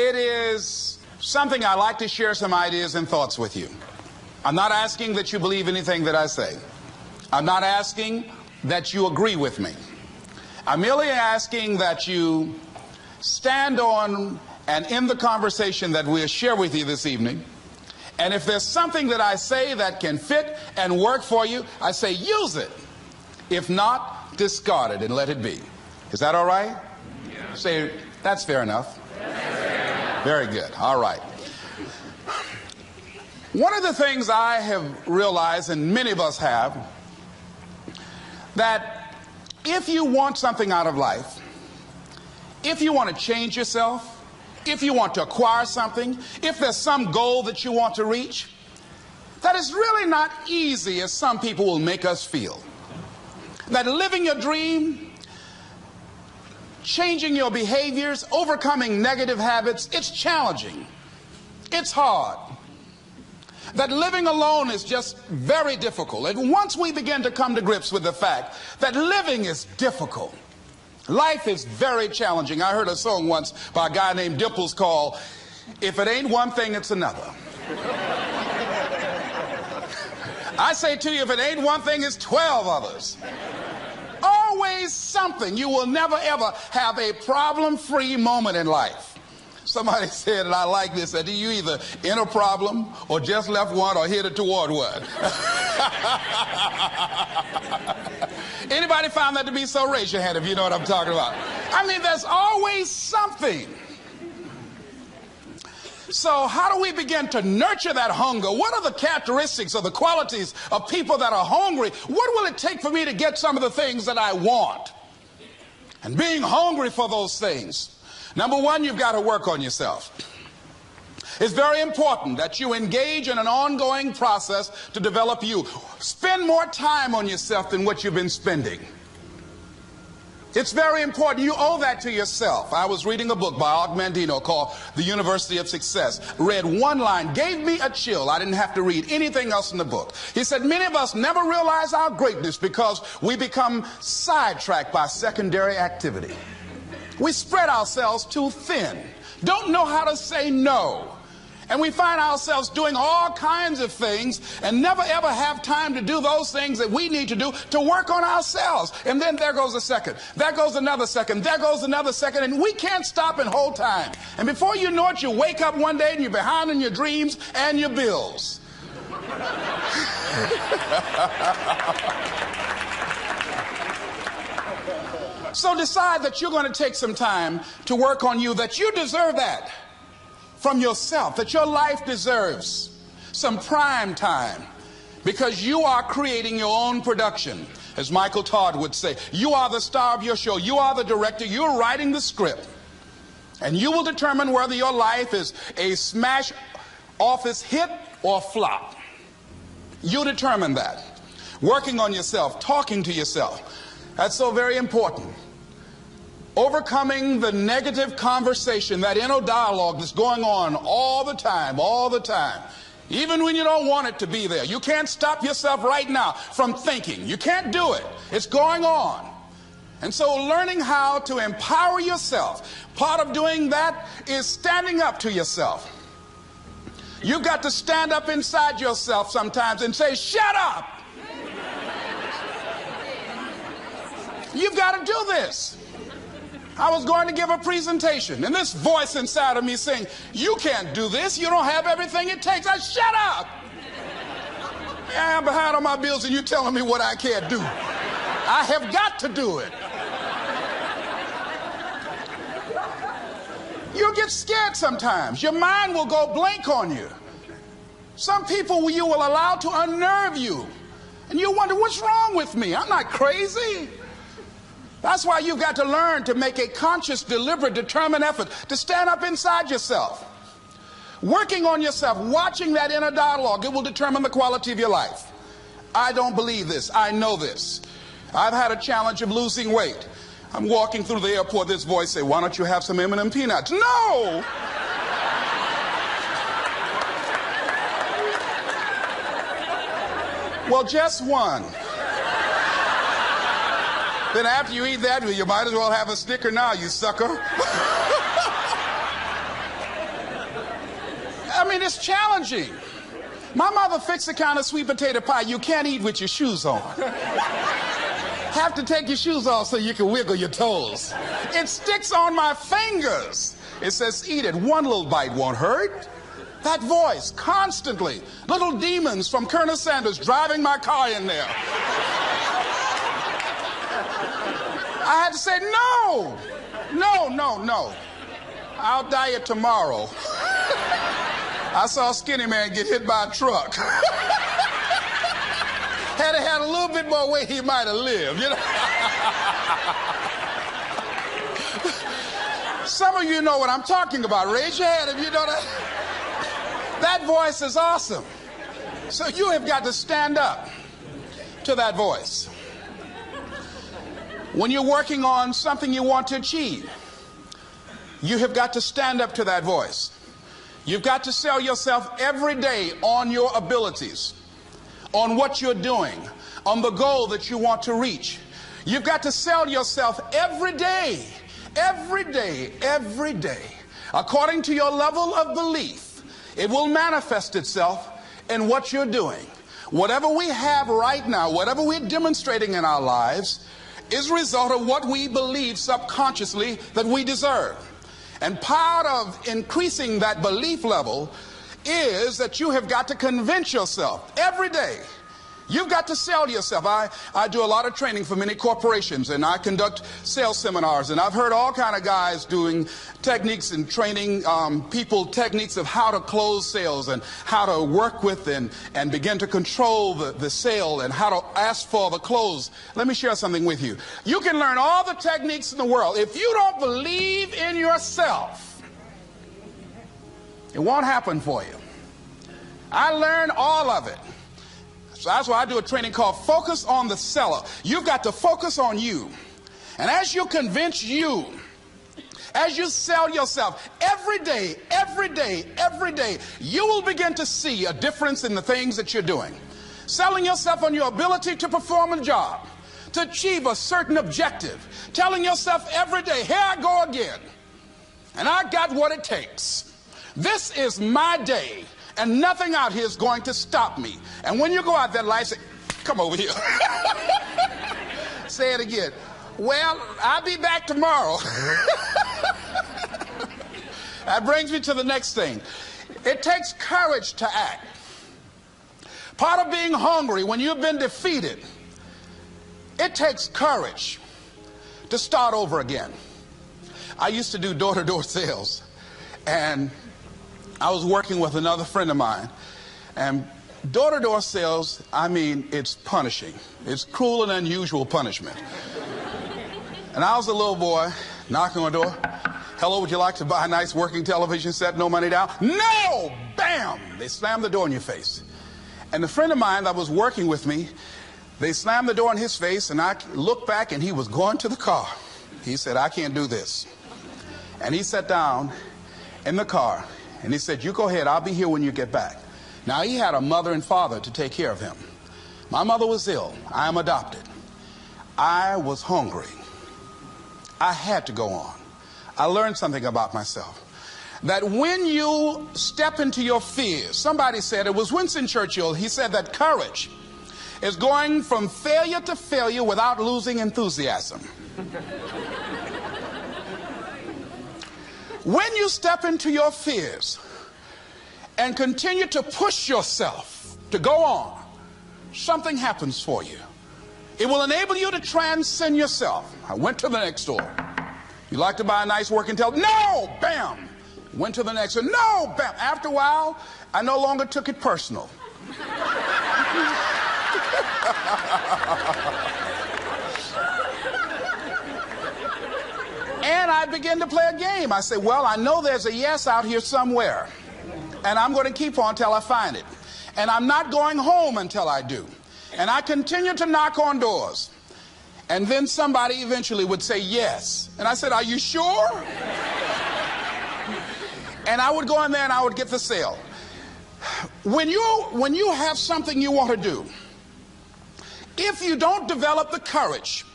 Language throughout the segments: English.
It is something I like to share some ideas and thoughts with you. I'm not asking that you believe anything that I say. I'm not asking that you agree with me. I'm merely asking that you stand on and in the conversation that we'll share with you this evening. And if there's something that I say that can fit and work for you, I say use it. If not, discard it and let it be. Is that all right? Yeah. Say, that's fair enough. Very good. All right. One of the things I have realized, and many of us have, that if you want something out of life, if you want to change yourself, if you want to acquire something, if there's some goal that you want to reach, that is really not easy as some people will make us feel. That living your dream, changing your behaviors, overcoming negative habits, it's challenging. It's hard. That living alone is just very difficult. And once we begin to come to grips with the fact that living is difficult, life is very challenging. I heard a song once by a guy named Dimples called, "If it ain't one thing, it's another." I say to you, if it ain't one thing, it's 12 others. Always something. You will never ever have a problem-free moment in life. Somebody said, and I like this, that you either in a problem or just left one or headed toward one. Anybody found that to be so? Raise your hand if you know what I'm talking about. I mean, there's always something. So how do we begin to nurture that hunger? What are the characteristics or the qualities of people that are hungry? What will it take for me to get some of the things that I want? And being hungry for those things. Number one, you've got to work on yourself. It's very important that you engage in an ongoing process to develop you. Spend more time on yourself than what you've been spending. It's very important. You owe that to yourself. I was reading a book by Og Mandino called The University of Success. Read one line, gave me a chill. I didn't have to read anything else in the book. He said, many of us never realize our greatness because we become sidetracked by secondary activity. We spread ourselves too thin, don't know how to say no. And we find ourselves doing all kinds of things and never ever have time to do those things that we need to do to work on ourselves. And then there goes a second, there goes another second, there goes another second, and we can't stop and hold time. And before you know it, you wake up one day and you're behind on your dreams and your bills. So decide that you're going to take some time to work on you, that you deserve that from yourself, that your life deserves some prime time because you are creating your own production. As Michael Todd would say, you are the star of your show. You are the director. You're writing the script. And you will determine whether your life is a smash office hit or flop. You determine that. Working on yourself, talking to yourself. That's so very important. Overcoming the negative conversation, that inner dialogue that's going on all the time, even when you don't want it to be there. You can't stop yourself right now from thinking. You can't do it. It's going on. And so learning how to empower yourself, part of doing that is standing up to yourself. You've got to stand up inside yourself sometimes and say, shut up. You've got to do this. I was going to give a presentation, and this voice inside of me saying, you can't do this. You don't have everything it takes. Shut up. Yeah, I'm behind on my bills, and you're telling me what I can't do. I have got to do it. You'll get scared sometimes. Your mind will go blank on you. Some people you will allow to unnerve you, and you wonder, what's wrong with me? I'm not crazy. That's why you've got to learn to make a conscious, deliberate, determined effort to stand up inside yourself. Working on yourself, watching that inner dialogue, it will determine the quality of your life. I don't believe this. I know this. I've had a challenge of losing weight. I'm walking through the airport, this voice say, why don't you have some M&M peanuts? No! Well, just one. Then after you eat that, you might as well have a Snicker now, you sucker. mean, it's challenging. My mother fixed the kind of sweet potato pie you can't eat with your shoes on. Have to take your shoes off so you can wiggle your toes. It sticks on my fingers. It says, eat it. One little bite won't hurt. That voice, constantly. Little demons from Colonel Sanders driving my car in there. I had to say, no, no, no, no. I'll diet tomorrow. I saw a skinny man get hit by a truck. Had he had a little bit more weight, he might have lived, you know. Some of you know what I'm talking about. Raise your hand if you know that. That voice is awesome. So you have got to stand up to that voice. When you're working on something you want to achieve, you have got to stand up to that voice. You've got to sell yourself every day on your abilities, on what you're doing, on the goal that you want to reach. You've got to sell yourself every day, every day, every day. According to your level of belief, it will manifest itself in what you're doing. Whatever we have right now, whatever we're demonstrating in our lives, is a result of what we believe subconsciously that we deserve. And part of increasing that belief level is that you have got to convince yourself every day. You've got to sell yourself. I do a lot of training for many corporations, and I conduct sales seminars, and I've heard all kind of guys doing techniques and training people techniques of how to close sales and how to work with and begin to control the sale and how to ask for the close. Let me share something with you. You can learn all the techniques in the world. If you don't believe in yourself, it won't happen for you. I learned all of it. So that's why I do a training called Focus on the Seller. You've got to focus on you. And as you convince you, as you sell yourself every day, every day, every day, you will begin to see a difference in the things that you're doing. Selling yourself on your ability to perform a job, to achieve a certain objective. Telling yourself every day, here I go again. And I got what it takes. This is my day. And nothing out here is going to stop me. And when you go out there, life say, come over here. Say it again. Well, I'll be back tomorrow. That brings me to the next thing. It takes courage to act. Part of being hungry when you've been defeated, it takes courage to start over again. I used to do door-to-door sales, and I was working with another friend of mine, and door-to-door sales, I mean, it's punishing. It's cruel and unusual punishment. And I was a little boy knocking on the door. Hello, would you like to buy a nice working television set? No money down? No! Bam! They slammed the door in your face. And the friend of mine that was working with me, they slammed the door in his face, and I looked back, and he was going to the car. He said, I can't do this. And he sat down in the car. And he said, you go ahead, I'll be here when you get back. Now, he had a mother and father to take care of him. My mother was ill. I am adopted. I was hungry. I had to go on. I learned something about myself. That when you step into your fears, somebody said, it was Winston Churchill, he said that courage is going from failure to failure without losing enthusiasm. When you step into your fears and continue to push yourself to go on, something happens for you. It will enable you to transcend yourself. I went to the next door. You like to buy a nice working television? No! Bam! Went to the next one. No! Bam! After a while, I no longer took it personal. And I began to play a game. I said, well, I know there's a yes out here somewhere. And I'm going to keep on until I find it. And I'm not going home until I do. And I continued to knock on doors. And then somebody eventually would say yes. And I said, are you sure? And I would go in there and I would get the sale. When you have something you want to do, if you don't develop the courage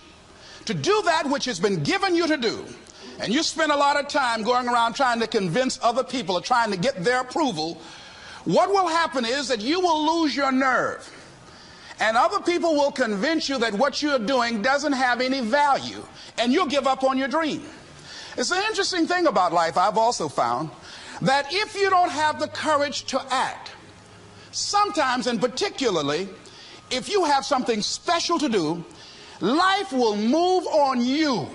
to do that which has been given you to do, and you spend a lot of time going around trying to convince other people or trying to get their approval, what will happen is that you will lose your nerve. And other people will convince you that what you're doing doesn't have any value, and you'll give up on your dream. It's an interesting thing about life, I've also found, that if you don't have the courage to act, sometimes and particularly if you have something special to do, life will move on you.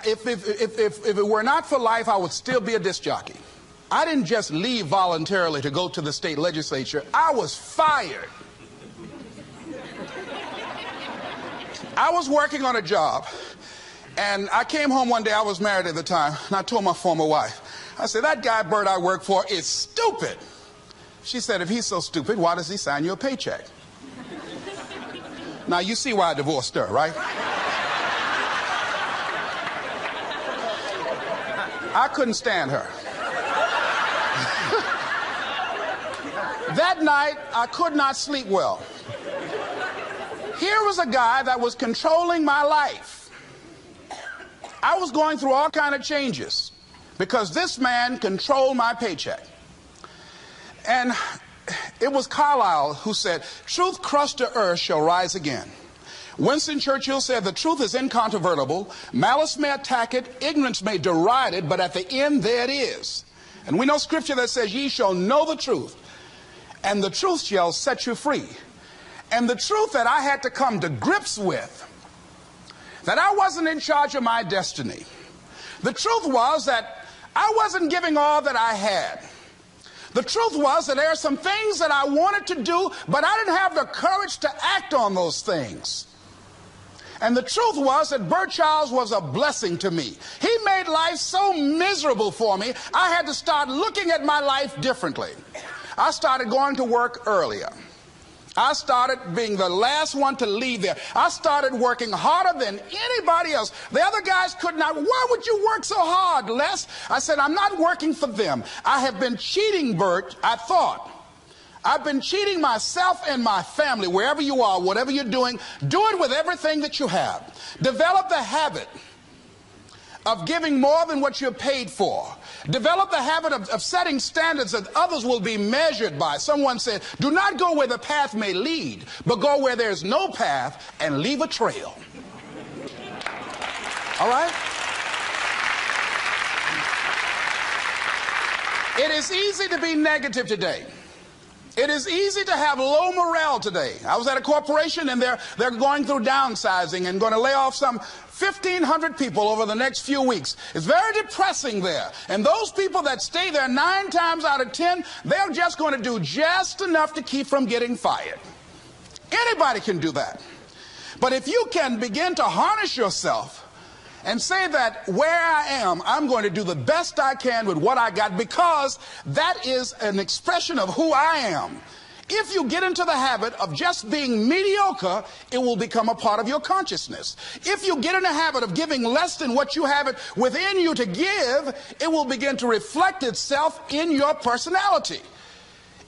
If it were not for life, I would still be a disc jockey. I didn't just leave voluntarily to go to the state legislature. I was fired. I was working on a job, and I came home one day. I was married at the time, and I told my former wife, I said, that guy Bert I work for is stupid. She said, if he's so stupid, why does he sign you a paycheck? Now, you see why I divorced her, right? I couldn't stand her. That night, I could not sleep well. Here was a guy that was controlling my life. I was going through all kinds of changes because this man controlled my paycheck. And it was Carlyle who said, truth crushed to earth shall rise again. Winston Churchill said, the truth is incontrovertible. Malice may attack it, ignorance may deride it, but at the end there it is. And we know scripture that says, ye shall know the truth, and the truth shall set you free. And the truth that I had to come to grips with, that I wasn't in charge of my destiny. The truth was that I wasn't giving all that I had. The truth was that there are some things that I wanted to do, but I didn't have the courage to act on those things. And the truth was that Bert Childs was a blessing to me. He made life so miserable for me, I had to start looking at my life differently. I started going to work earlier. I started being the last one to leave there. I started working harder than anybody else. The other guys could not. Why would you work so hard, Les? I said, I'm not working for them. I have been cheating, Bert, I thought. I've been cheating myself and my family. Wherever you are, whatever you're doing, do it with everything that you have. Develop the habit of giving more than what you're paid for. Develop the habit of setting standards that others will be measured by. Someone said, do not go where the path may lead, but go where there's no path and leave a trail. All right? It is easy to be negative today. It is easy to have low morale today. I was at a corporation and they're going through downsizing and going to lay off some 1,500 people over the next few weeks. It's very depressing there. And those people that stay there 9 times out of 10, they're just going to do just enough to keep from getting fired. Anybody can do that. But if you can begin to harness yourself and say that where I am, I'm going to do the best I can with what I got, because that is an expression of who I am. If you get into the habit of just being mediocre, it will become a part of your consciousness. If you get in the habit of giving less than what you have it within you to give, it will begin to reflect itself in your personality.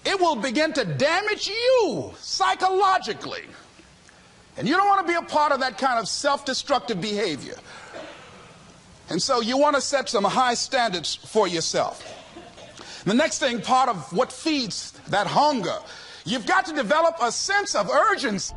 It will begin to damage you psychologically. And you don't want to be a part of that kind of self-destructive behavior. And so you want to set some high standards for yourself. The next thing, part of what feeds that hunger, you've got to develop a sense of urgency.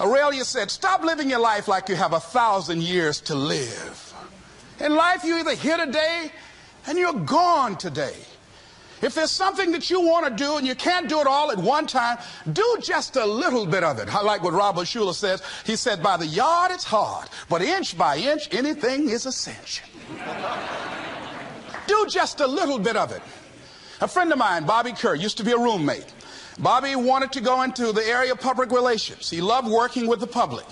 Aurelia said, stop living your life like you have 1,000 years to live. In life, you're either here today and you're gone today. If there's something that you want to do and you can't do it all at one time, do just a little bit of it. I like what Robert Schuller says. He said, by the yard it's hard, but inch by inch, anything is a cinch. Do just a little bit of it. A friend of mine, Bobby Kerr, used to be a roommate. Bobby wanted to go into the area of public relations. He loved working with the public.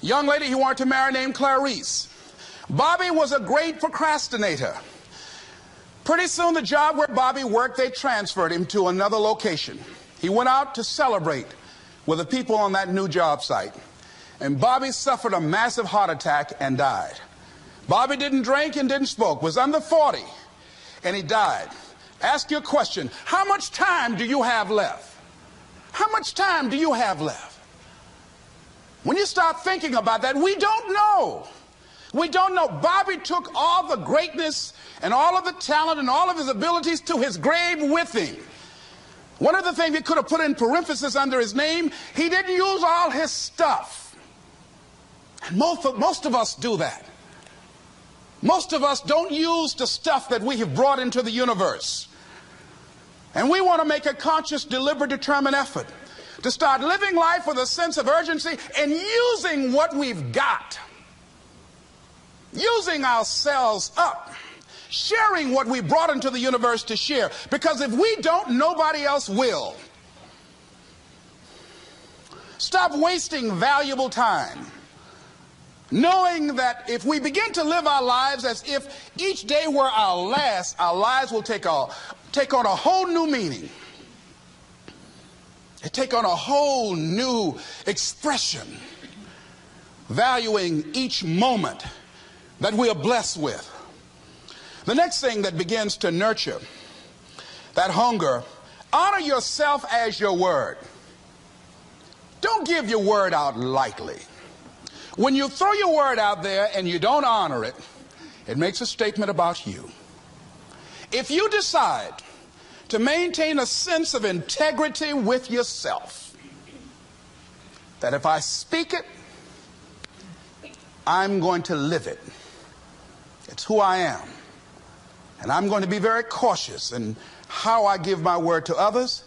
Young lady he wanted to marry named Clarice. Bobby was a great procrastinator. Pretty soon the job where Bobby worked, they transferred him to another location. He went out to celebrate with the people on that new job site. And Bobby suffered a massive heart attack and died. Bobby didn't drink and didn't smoke, was under 40, and he died. Ask your question. How much time do you have left? How much time do you have left? When you start thinking about that, we don't know. We don't know. Bobby took all the greatness and all of the talent and all of his abilities to his grave with him. One of the things he could have put in parenthesis under his name, he didn't use all his stuff. And most of us do that. Most of us don't use the stuff that we have brought into the universe. And we want to make a conscious, deliberate, determined effort to start living life with a sense of urgency and using what we've got. Using ourselves up. Sharing what we brought into the universe to share. Because if we don't, nobody else will. Stop wasting valuable time. Knowing that if we begin to live our lives as if each day were our last, our lives will take on a whole new meaning. They take on a whole new expression. Valuing each moment that we are blessed with. The next thing that begins to nurture that hunger, honor yourself as your word. Don't give your word out lightly. When you throw your word out there and you don't honor it, it makes a statement about you. If you decide to maintain a sense of integrity with yourself, that if I speak it, I'm going to live it. It's who I am. And I'm going to be very cautious in how I give my word to others,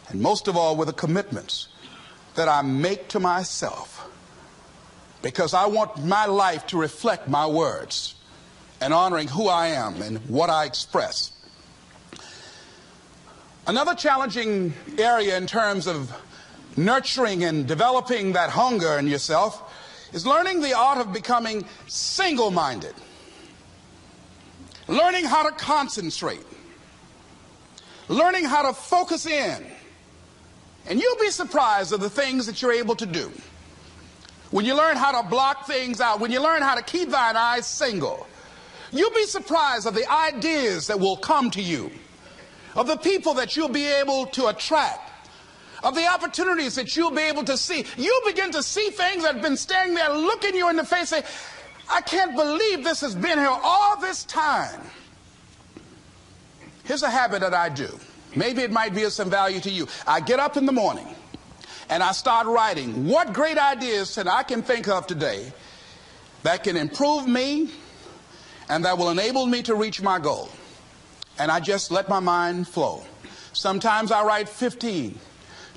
and most of all with the commitments that I make to myself. Because I want my life to reflect my words and honoring who I am and what I express. Another challenging area in terms of nurturing and developing that hunger in yourself is learning the art of becoming single-minded. Learning how to concentrate. Learning how to focus in. And you'll be surprised at the things that you're able to do. When you learn how to block things out, when you learn how to keep thine eyes single, you'll be surprised at the ideas that will come to you, of the people that you'll be able to attract, of the opportunities that you'll be able to see. You'll begin to see things that have been standing there looking you in the face, say, I can't believe this has been here all this time. Here's a habit that I do. Maybe it might be of some value to you. I get up in the morning and I start writing what great ideas that I can think of today that can improve me and that will enable me to reach my goal. And I just let my mind flow. Sometimes I write 15,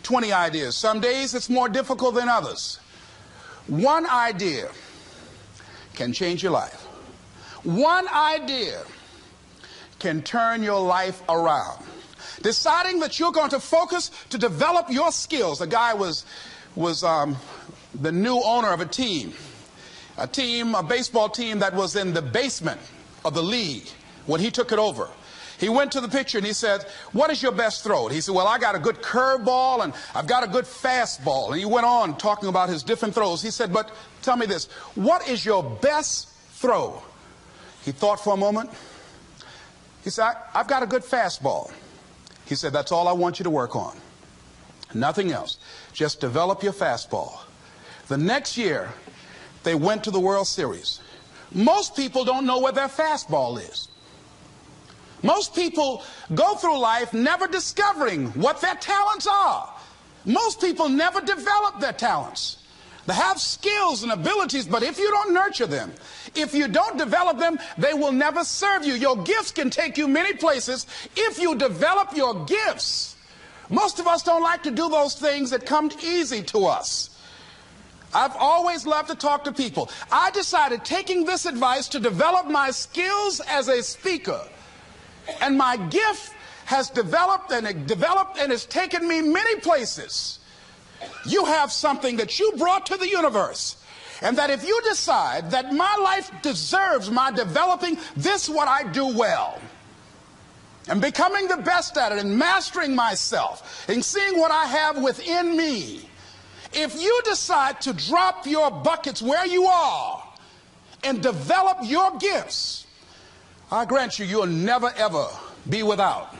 20 ideas. Some days it's more difficult than others. One idea can change your life. One idea can turn your life around. Deciding that you're going to focus to develop your skills. A guy was the new owner of a baseball team that was in the basement of the league when he took it over. He went to the pitcher and he said, what is your best throw? And he said, well, I got a good curveball and I've got a good fastball. And he went on talking about his different throws. He said, but tell me this, what is your best throw? He thought for a moment. He said, I've got a good fastball. He said, that's all I want you to work on. Nothing else. Just develop your fastball. The next year, they went to the World Series. Most people don't know where their fastball is. Most people go through life never discovering what their talents are. Most people never develop their talents. They have skills and abilities, but if you don't nurture them, if you don't develop them, they will never serve you. Your gifts can take you many places if you develop your gifts. Most of us don't like to do those things that come easy to us. I've always loved to talk to people. I decided, taking this advice, to develop my skills as a speaker. And my gift has developed and it's taken me many places. You have something that you brought to the universe. And that if you decide that my life deserves my developing this, what I do well, and becoming the best at it and mastering myself and seeing what I have within me, if you decide to drop your buckets where you are and develop your gifts, I grant you, you'll never ever be without.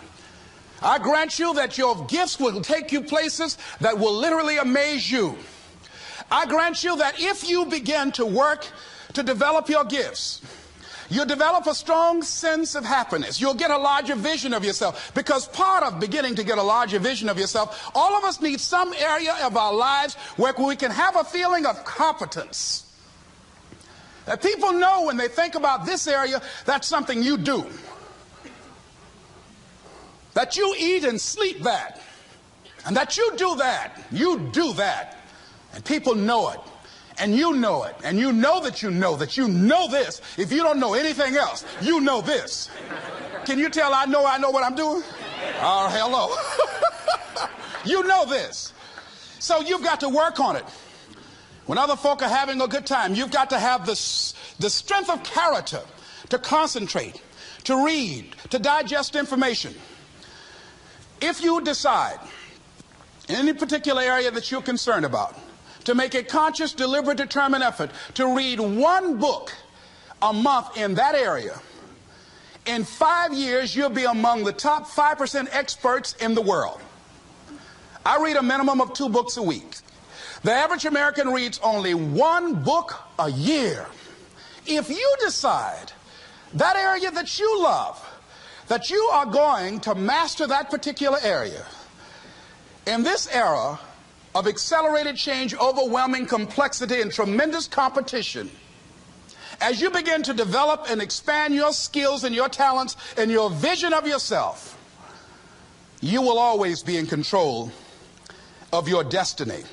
I grant you that your gifts will take you places that will literally amaze you. I grant you that if you begin to work to develop your gifts, you'll develop a strong sense of happiness. You'll get a larger vision of yourself. Because part of beginning to get a larger vision of yourself, all of us need some area of our lives where we can have a feeling of competence. That people know when they think about this area, that's something you do. That you eat and sleep that. And that you do that. You do that. And people know it. And you know it. And you know that you know this. If you don't know anything else, you know this. Can you tell I know what I'm doing? Oh, hello. You know this. So you've got to work on it. When other folk are having a good time, you've got to have the strength of character to concentrate, to read, to digest information. If you decide in any particular area that you're concerned about, to make a conscious, deliberate, determined effort to read one book a month in that area, in 5 years, you'll be among the top 5% experts in the world. I read a minimum of 2 books a week. The average American reads only 1 book a year. If you decide that area that you love, that you are going to master that particular area, in this era of accelerated change, overwhelming complexity, and tremendous competition, as you begin to develop and expand your skills and your talents and your vision of yourself, you will always be in control of your destiny.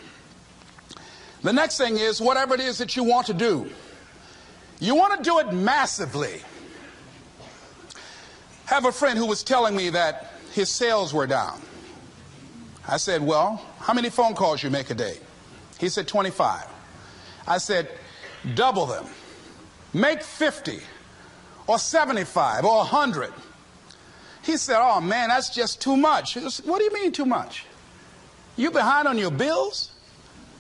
The next thing is, whatever it is that you want to do, you want to do it massively. I have a friend who was telling me that his sales were down. I said, well, how many phone calls you make a day? He said, 25. I said, double them. Make 50 or 75 or 100. He said, oh man, that's just too much. I said, what do you mean too much? You behind on your bills?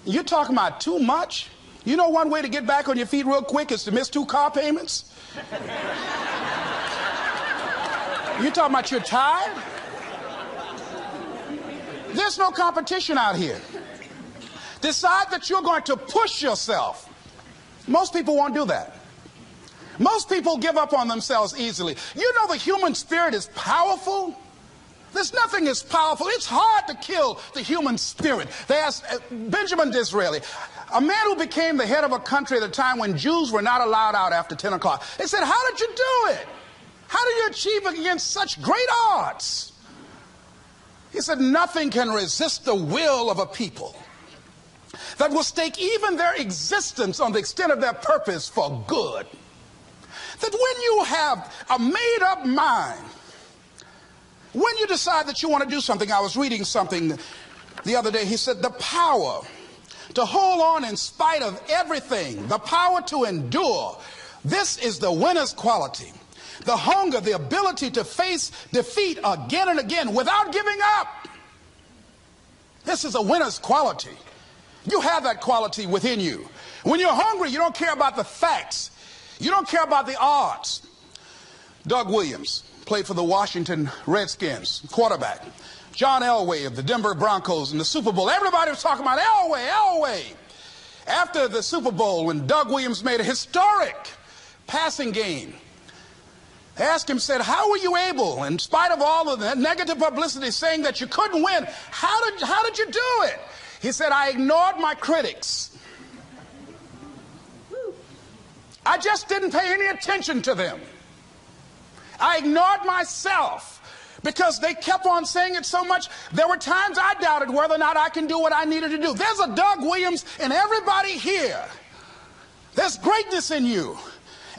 You're talking about too much? You know one way to get back on your feet real quick is to miss 2 car payments? You talking about you're tired? There's no competition out here. Decide that you're going to push yourself. Most people won't do that. Most people give up on themselves easily. You know the human spirit is powerful. There's nothing as powerful. It's hard to kill the human spirit. They asked Benjamin Disraeli, a man who became the head of a country at a time when Jews were not allowed out after 10 o'clock. They said, how did you do it? How did you achieve it against such great odds? He said, nothing can resist the will of a people that will stake even their existence on the extent of their purpose for good. That when you have a made-up mind, when you decide that you want to do something, I was reading something the other day, he said the power to hold on in spite of everything, the power to endure, this is the winner's quality. The hunger, the ability to face defeat again and again without giving up. This is a winner's quality. You have that quality within you. When you're hungry, you don't care about the facts. You don't care about the odds. Doug Williams played for the Washington Redskins, quarterback. John Elway of the Denver Broncos in the Super Bowl. Everybody was talking about Elway. After the Super Bowl, when Doug Williams made a historic passing game, they asked him, said, how were you able, in spite of all of the negative publicity saying that you couldn't win, how did you do it? He said, I ignored my critics. I just didn't pay any attention to them. I ignored myself because they kept on saying it so much. There were times I doubted whether or not I can do what I needed to do. There's a Doug Williams in everybody here. There's greatness in you.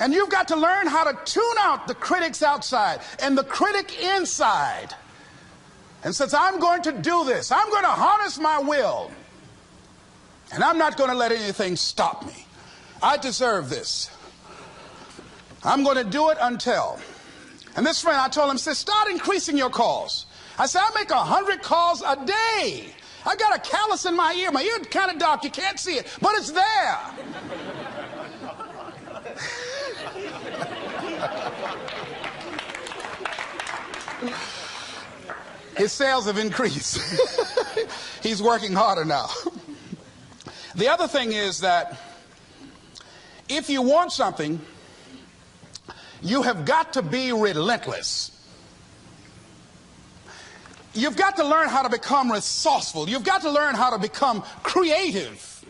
And you've got to learn how to tune out the critics outside and the critic inside. And says, I'm going to do this. I'm going to harness my will. And I'm not going to let anything stop me. I deserve this. I'm going to do it until. And this friend, I told him, said, start increasing your calls. I said, I make 100 calls a day. I got a callus in my ear. My ear kind of dark. You can't see it, but it's there. His sales have increased. He's working harder now. The other thing is that if you want something, you have got to be relentless. You've got to learn how to become resourceful. You've got to learn how to become creative.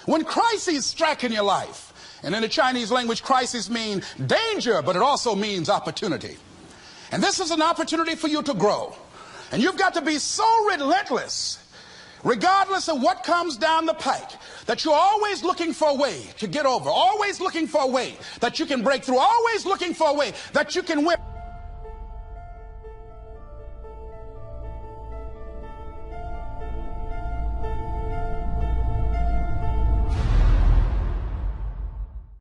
When crises strike in your life, and in the Chinese language, crises mean danger, but it also means opportunity. And this is an opportunity for you to grow. And you've got to be so relentless, regardless of what comes down the pike, that you're always looking for a way to get over, always looking for a way that you can break through, always looking for a way that you can win.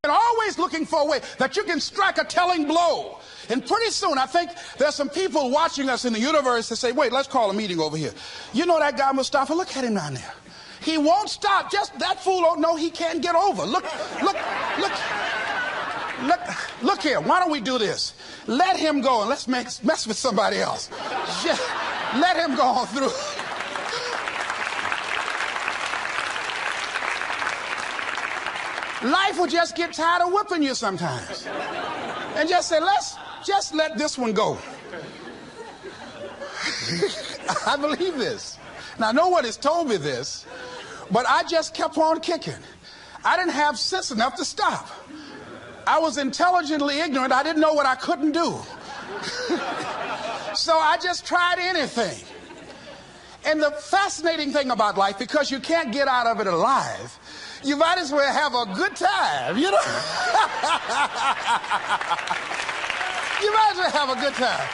And always looking for a way that you can strike a telling blow. And pretty soon, I think there's some people watching us in the universe that say, wait, let's call a meeting over here. You know that guy Mustafa? Look at him down there. He won't stop. Just that fool don't know he can't get over. Look here. Why don't we do this? Let him go and let's mess with somebody else. Just let him go on through. Life will just get tired of whipping you sometimes. And just say, just let this one go. I believe this. Now, no one has told me this, but I just kept on kicking. I didn't have sense enough to stop. I was intelligently ignorant. I didn't know what I couldn't do. So I just tried anything. And the fascinating thing about life, because you can't get out of it alive, you might as well have a good time, you know? You might as well have a good time.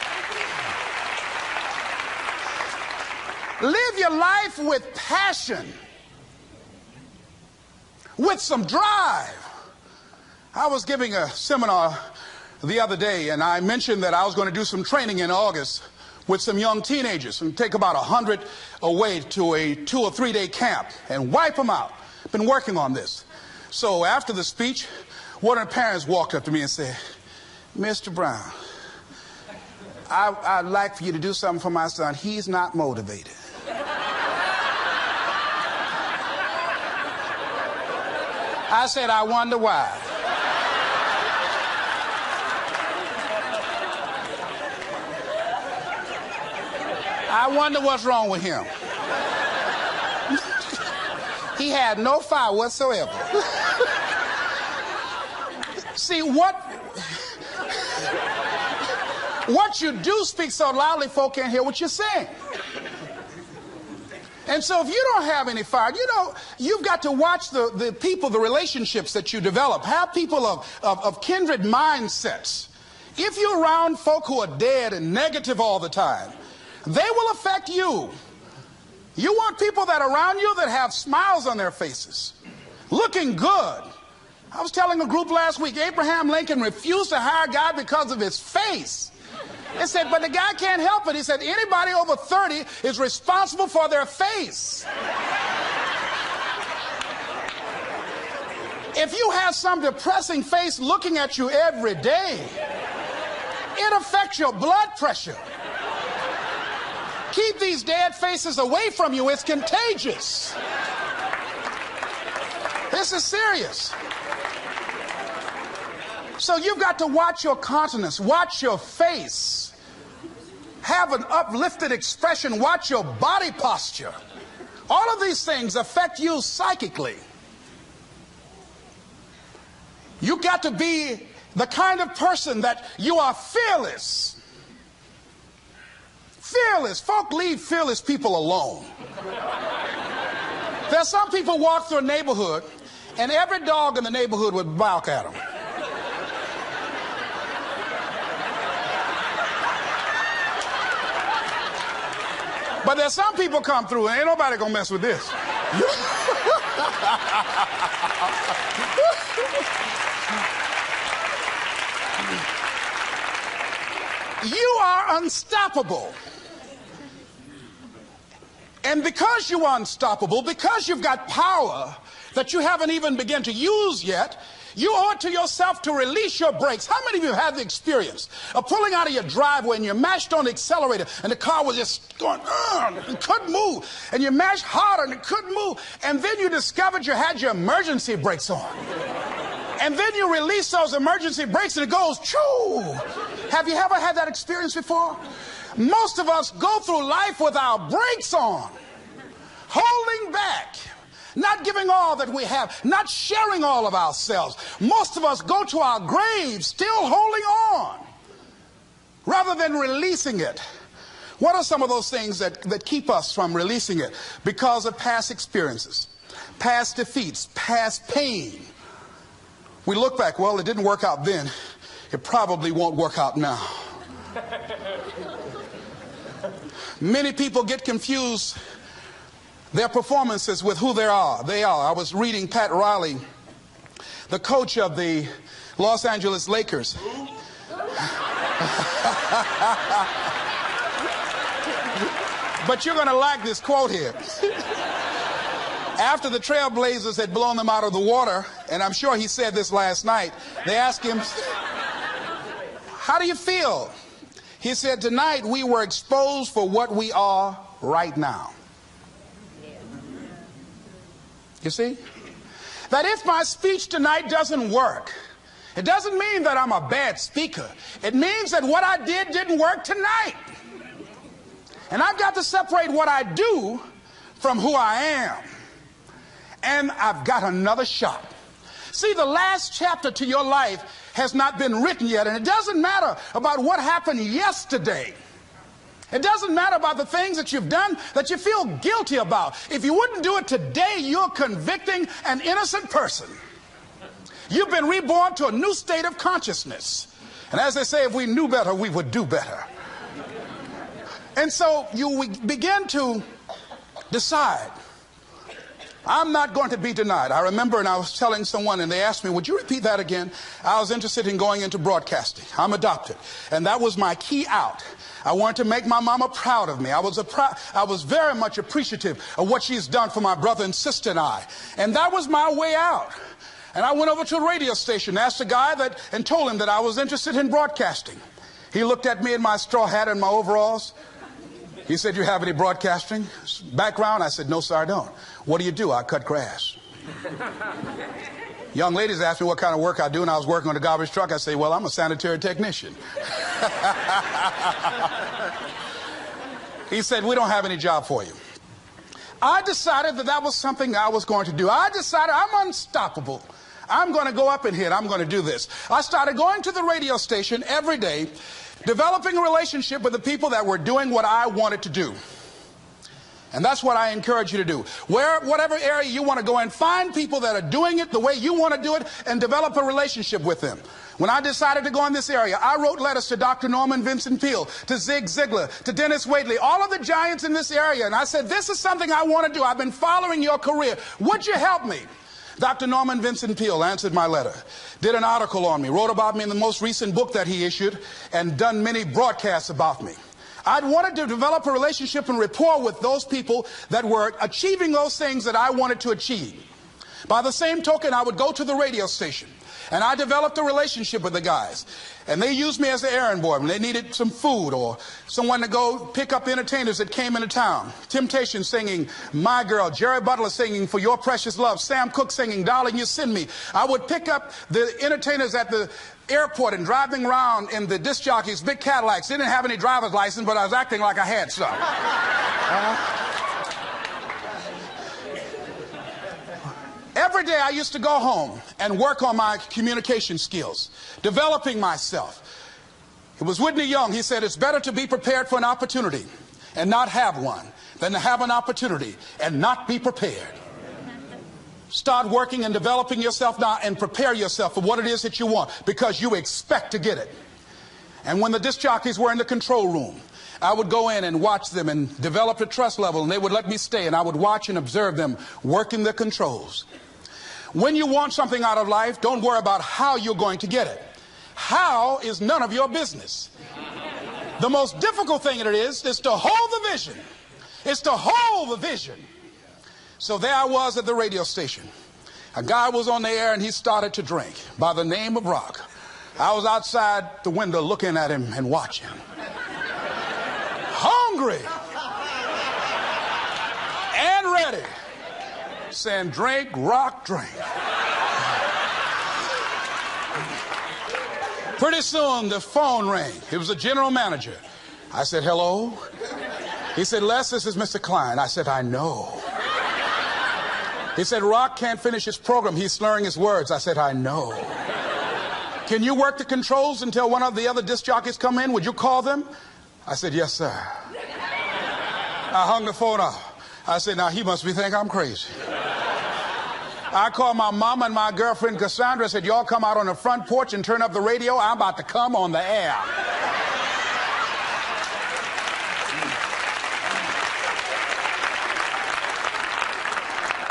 Live your life with passion, with some drive. I was giving a seminar the other day, and I mentioned that I was going to do some training in August with some young teenagers and take about 100 away to a 2 or 3 day camp and wipe them out. Been working on this. So after the speech, one of the parents walked up to me and said, Mr. Brown, I'd like for you to do something for my son. He's not motivated. I said, I wonder why. I wonder what's wrong with him. He had no fire whatsoever. See, what you do speak so loudly, folk can't hear what you're saying. And so if you don't have any fire, you've got to watch the people, the relationships that you develop. Have people of kindred mindsets. If you're around folk who are dead and negative all the time, they will affect you. You want people that are around you that have smiles on their faces, looking good. I was telling a group last week, Abraham Lincoln refused to hire a guy because of his face. They said, but the guy can't help it. He said, anybody over 30 is responsible for their face. If you have some depressing face looking at you every day, it affects your blood pressure. Keep these dead faces away from you. It's contagious. This is serious. So you've got to watch your countenance, watch your face, have an uplifted expression, watch your body posture. All of these things affect you psychically. You've got to be the kind of person that you are fearless. Fearless. Folk leave fearless people alone. There's some people walk through a neighborhood and every dog in the neighborhood would bark at them. But there's some people come through and ain't nobody gonna mess with this. You are unstoppable. And because you are unstoppable, because you've got power that you haven't even begun to use yet, You owe it to yourself to release your brakes. How many of you have the experience of pulling out of your driveway and you mashed on the accelerator and the car was just going, it couldn't move. And you mashed harder and it couldn't move. And then you discovered you had your emergency brakes on. And then you release those emergency brakes and it goes, choo. Have you ever had that experience before? Most of us go through life with our brakes on, holding back. Not giving all that we have, not sharing all of ourselves. Most of us go to our graves still holding on rather than releasing it. What are some of those things that keep us from releasing it? Because of past experiences, past defeats, past pain. We look back, well, it didn't work out then. It probably won't work out now. Many people get confused their performances with who they are. I was reading Pat Riley, the coach of the Los Angeles Lakers. But you're going to like this quote here. After the Trailblazers had blown them out of the water, and I'm sure he said this last night, they asked him, how do you feel? He said, tonight we were exposed for what we are right now. You see? That if my speech tonight doesn't work, it doesn't mean that I'm a bad speaker. It means that what I did didn't work tonight. And I've got to separate what I do from who I am. And I've got another shot. See, the last chapter to your life has not been written yet, and it doesn't matter about what happened yesterday. It doesn't matter about the things that you've done that you feel guilty about. If you wouldn't do it today, you're convicting an innocent person. You've been reborn to a new state of consciousness. And as they say, if we knew better, we would do better. And so you begin to decide, I'm not going to be denied. I remember, and I was telling someone, and they asked me, would you repeat that again? I was interested in going into broadcasting. I'm adopted. And that was my key out. I wanted to make my mama proud of me. I was very much appreciative of what she's done for my brother and sister and I. And that was my way out. And I went over to a radio station, asked a guy and told him that I was interested in broadcasting. He looked at me in my straw hat and my overalls. He said, you have any broadcasting background? I said, no, sir, I don't. What do you do? I cut grass. Young ladies asked me what kind of work I do, and I was working on a garbage truck. I say, well, I'm a sanitary technician. He said, we don't have any job for you. I decided that was something I was going to do. I decided I'm unstoppable. I'm going to go up in here and I'm going to do this. I started going to the radio station every day, developing a relationship with the people that were doing what I wanted to do. And that's what I encourage you to do. Whatever area you want to go in, find people that are doing it the way you want to do it and develop a relationship with them. When I decided to go in this area, I wrote letters to Dr. Norman Vincent Peale, to Zig Ziglar, to Dennis Waitley, all of the giants in this area. And I said, this is something I want to do. I've been following your career. Would you help me? Dr. Norman Vincent Peale answered my letter, did an article on me, wrote about me in the most recent book that he issued, and done many broadcasts about me. I'd wanted to develop a relationship and rapport with those people that were achieving those things that I wanted to achieve. By the same token, I would go to the radio station, and I developed a relationship with the guys. And they used me as an errand boy when they needed some food or someone to go pick up entertainers that came into town. Temptation singing My Girl, Jerry Butler singing For Your Precious Love, Sam Cooke singing Darling You Send Me. I would pick up the entertainers at the airport and driving around in the disc jockeys, big Cadillacs. They didn't have any driver's license, but I was acting like I had some. Every day I used to go home and work on my communication skills, developing myself. It was Whitney Young. He said, it's better to be prepared for an opportunity and not have one than to have an opportunity and not be prepared. Start working and developing yourself now and prepare yourself for what it is that you want, because you expect to get it. And when the disc jockeys were in the control room, I would go in and watch them and develop a trust level, and they would let me stay, and I would watch and observe them working the controls. When you want something out of life, don't worry about how you're going to get it. How is none of your business. The most difficult thing it is to hold the vision. It's to hold the vision. So there I was at the radio station, A guy was on the air and he started to drink by the name of Rock. I was outside the window looking at him and watching. Hungry and ready, saying, drink, Rock, drink. Pretty soon the phone rang. It was the general manager. I said, hello? He said, Les, this is Mr. Klein. I said, I know. He said, Rock can't finish his program. He's slurring his words. I said, I know. Can you work the controls until one of the other disc jockeys come in? Would you call them? I said, yes, sir. I hung the phone up. I said, now he must be thinking I'm crazy. I called my mom and my girlfriend Cassandra. I said, y'all come out on the front porch and turn up the radio. I'm about to come on the air.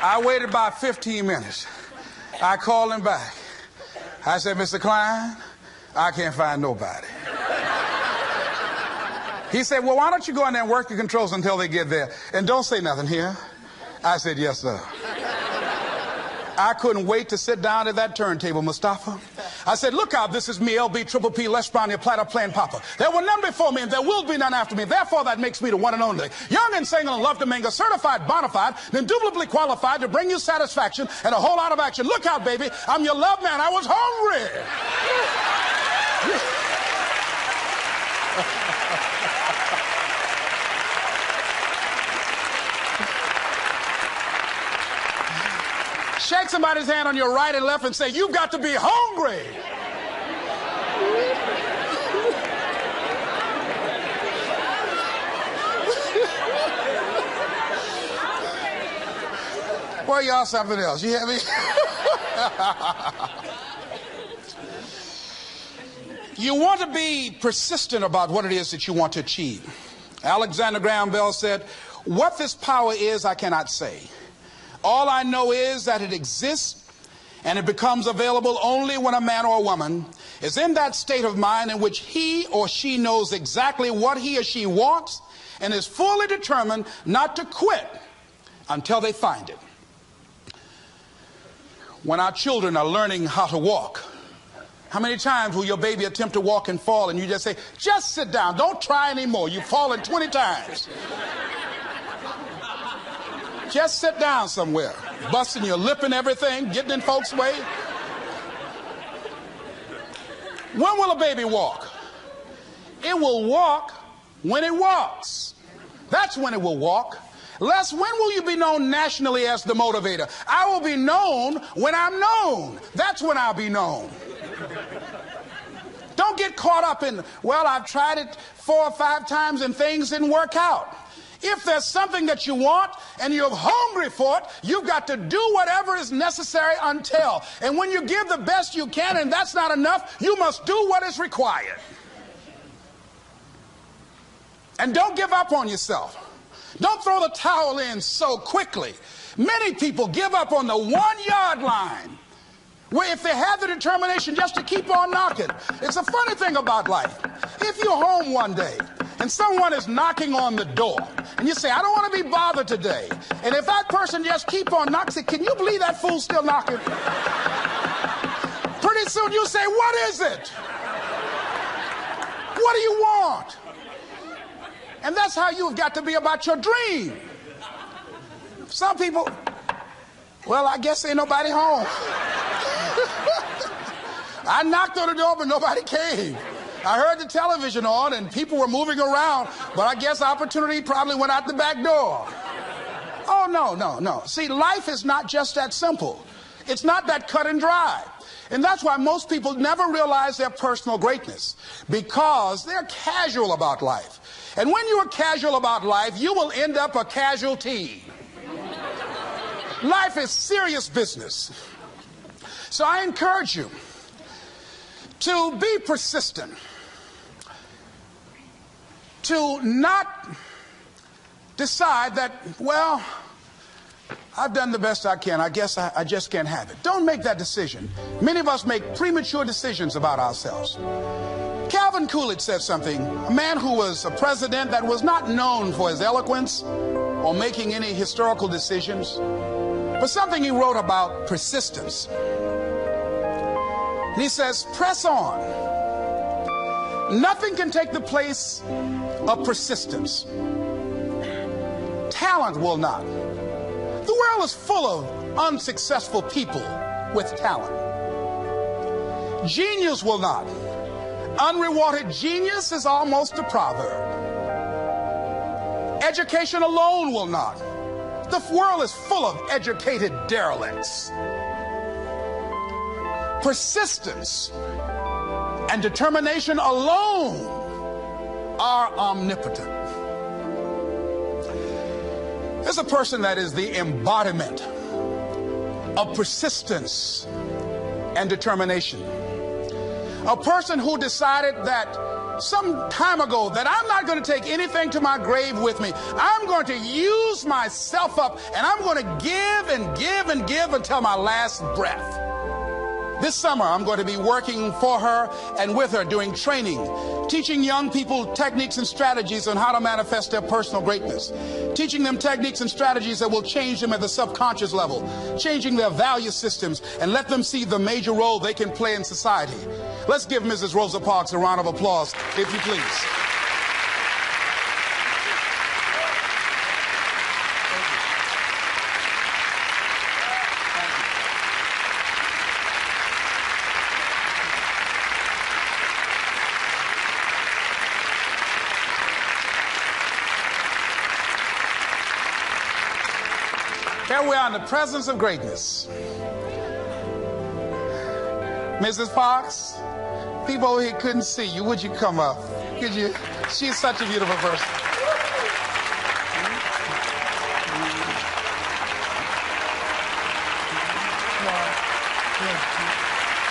I waited about 15 minutes. I called him back. I said, Mr. Klein, I can't find nobody. He said, well, why don't you go in there and work the controls until they get there? And don't say nothing here. I said, yes, sir. I couldn't wait to sit down at that turntable, Mustafa. I said, look out, this is me, LB, Triple P, Les Brown, your platter playing Papa. There were none before me, and there will be none after me. Therefore, that makes me the one and only. Young and single and love to mingle, certified, bona fide, and indubitably qualified to bring you satisfaction and a whole lot of action. Look out, baby, I'm your love man. I was hungry. Shake somebody's hand on your right and left and say, you've got to be hungry. Well, y'all something else. You hear me? You want to be persistent about what it is that you want to achieve. Alexander Graham Bell said, what this power is, I cannot say. All I know is that it exists, and it becomes available only when a man or a woman is in that state of mind in which he or she knows exactly what he or she wants and is fully determined not to quit until they find it. When our children are learning how to walk, how many times will your baby attempt to walk and fall and you just say, just sit down, don't try anymore, you've fallen 20 times. Just sit down somewhere, busting your lip and everything, getting in folks' way. When will a baby walk? It will walk when it walks. That's when it will walk. Les, when will you be known nationally as the motivator? I will be known when I'm known. That's when I'll be known. Don't get caught up in, well, I've tried it 4 or 5 times and things didn't work out. If there's something that you want and you're hungry for it, you've got to do whatever is necessary until. And when you give the best you can and that's not enough, you must do what is required. And don't give up on yourself. Don't throw the towel in so quickly. Many people give up on the 1-yard line, where if they have the determination just to keep on knocking. It's a funny thing about life. If you're home one day and someone is knocking on the door and you say, I don't want to be bothered today, and if that person just keep on knocking, say, can you believe that fool's still knocking? Pretty soon you say, what is it? What do you want? And that's how you've got to be about your dream. Some people, well, I guess ain't nobody home. I knocked on the door, but nobody came. I heard the television on and people were moving around, but I guess opportunity probably went out the back door. Oh, no. See, life is not just that simple. It's not that cut and dry. And that's why most people never realize their personal greatness, because they're casual about life. And when you're casual about life, you will end up a casualty. Life is serious business. So I encourage you to be persistent, to not decide that, well, I've done the best I can. I guess I just can't have it. Don't make that decision. Many of us make premature decisions about ourselves. Calvin Coolidge said something, a man who was a president that was not known for his eloquence or making any historical decisions. but something he wrote about persistence. And he says, press on. Nothing can take the place of persistence. Talent will not. The world is full of unsuccessful people with talent. Genius will not. Unrewarded genius is almost a proverb. Education alone will not. The world is full of educated derelicts. Persistence and determination alone are omnipotent. There's a person that is the embodiment of persistence and determination. A person who decided that some time ago that I'm not going to take anything to my grave with me. I'm going to use myself up, and I'm going to give and give and give until my last breath. This summer, I'm going to be working for her and with her doing training, teaching young people techniques and strategies on how to manifest their personal greatness, teaching them techniques and strategies that will change them at the subconscious level, changing their value systems, and let them see the major role they can play in society. Let's give Mrs. Rosa Parks a round of applause, if you please. Here we are in the presence of greatness. Mrs. Parks, people over here couldn't see you. Would you come up? Could you? She's such a beautiful person.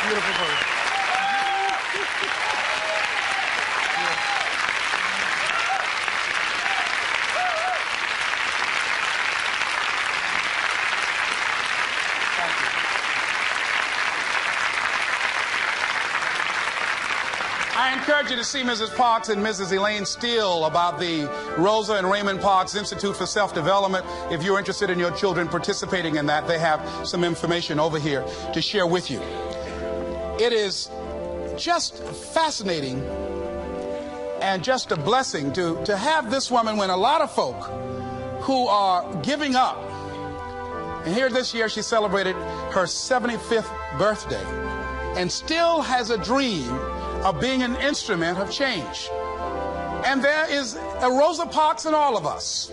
Beautiful person. I encourage you to see Mrs. Parks and Mrs. Elaine Steele about the Rosa and Raymond Parks Institute for Self-Development. If you're interested in your children participating in that, they have some information over here to share with you. It is just fascinating and just a blessing to have this woman when a lot of folk who are giving up. And here this year she celebrated her 75th birthday and still has a dream of being an instrument of change. And there is a Rosa Parks in all of us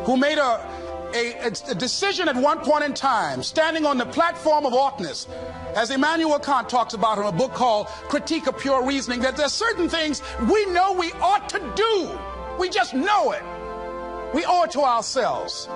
who made a decision at one point in time, standing on the platform of oughtness, as Immanuel Kant talks about in a book called Critique of Pure Reasoning, that there's certain things we know we ought to do. We just know it. We owe it to ourselves.